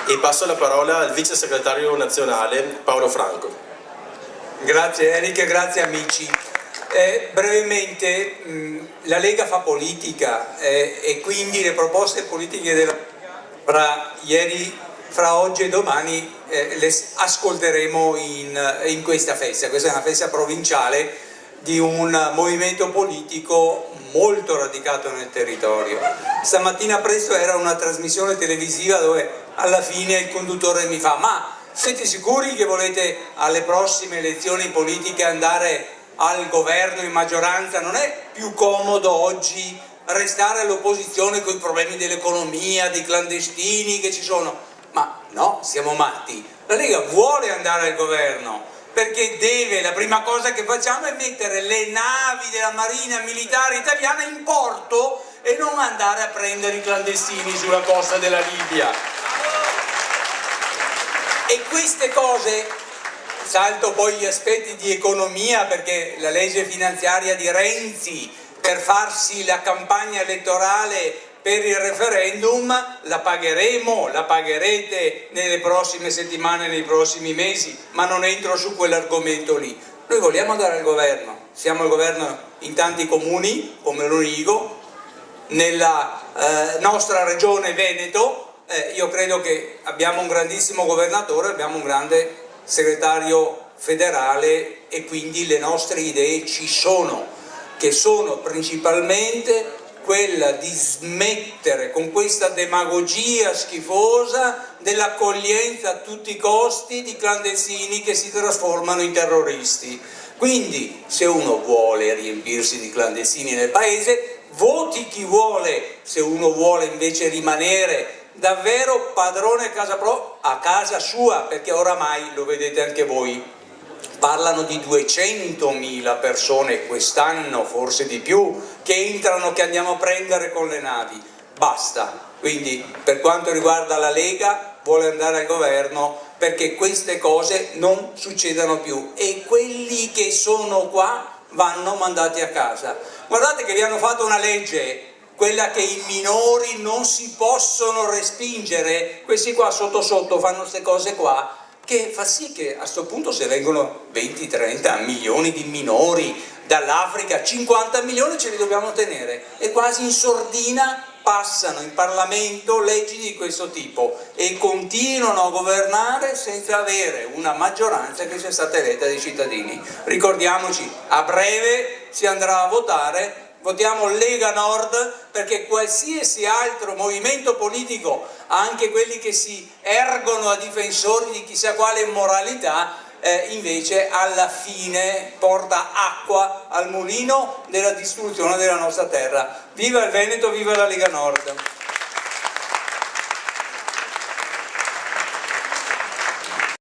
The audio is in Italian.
E passo la parola al vice segretario nazionale Paolo Franco. Grazie Eric, grazie amici. Brevemente, la Lega fa politica e quindi le proposte politiche della fra oggi e domani le ascolteremo in questa festa. Questa è una festa provinciale di un movimento politico molto radicato nel territorio. Stamattina presto era una trasmissione televisiva dove alla fine il conduttore mi fa: ma siete sicuri che volete alle prossime elezioni politiche andare al governo in maggioranza? Non è più comodo oggi restare all'opposizione con i problemi dell'economia, dei clandestini che ci sono? Ma no, siamo matti. La Lega vuole andare al governo perché deve, la prima cosa che facciamo è mettere le navi della Marina Militare Italiana in porto e non andare a prendere i clandestini sulla costa della Libia. E queste cose, salto poi gli aspetti di economia, perché la legge finanziaria di Renzi per farsi la campagna elettorale per il referendum la pagheremo, la pagherete nelle prossime settimane, nei prossimi mesi, ma non entro su quell'argomento lì. Noi vogliamo andare al governo, siamo al governo in tanti comuni come Lorigo, nella nostra regione Veneto. Io credo che abbiamo un grandissimo governatore, abbiamo un grande segretario federale e quindi le nostre idee ci sono, che sono principalmente quella di smettere con questa demagogia schifosa dell'accoglienza a tutti i costi di clandestini che si trasformano in terroristi. Quindi se uno vuole riempirsi di clandestini nel paese, voti chi vuole. Se uno vuole invece rimanere davvero padrone a casa sua, perché oramai lo vedete anche voi, parlano di 200.000 persone quest'anno, forse di più, che entrano, che andiamo a prendere con le navi. Basta. Quindi per quanto riguarda la Lega vuole andare al governo perché queste cose non succedano più e quelli che sono qua vanno mandati a casa. Guardate che vi hanno fatto una legge, quella che i minori non si possono respingere, questi qua sotto sotto fanno queste cose qua, che fa sì che a questo punto se vengono 20-30 milioni di minori dall'Africa, 50 milioni ce li dobbiamo tenere e quasi in sordina passano in Parlamento leggi di questo tipo e continuano a governare senza avere una maggioranza che sia stata eletta dai cittadini. Ricordiamoci, a breve si andrà a votare. Votiamo Lega Nord perché qualsiasi altro movimento politico, anche quelli che si ergono a difensori di chissà quale moralità, invece alla fine porta acqua al mulino della distruzione della nostra terra. Viva il Veneto, viva la Lega Nord!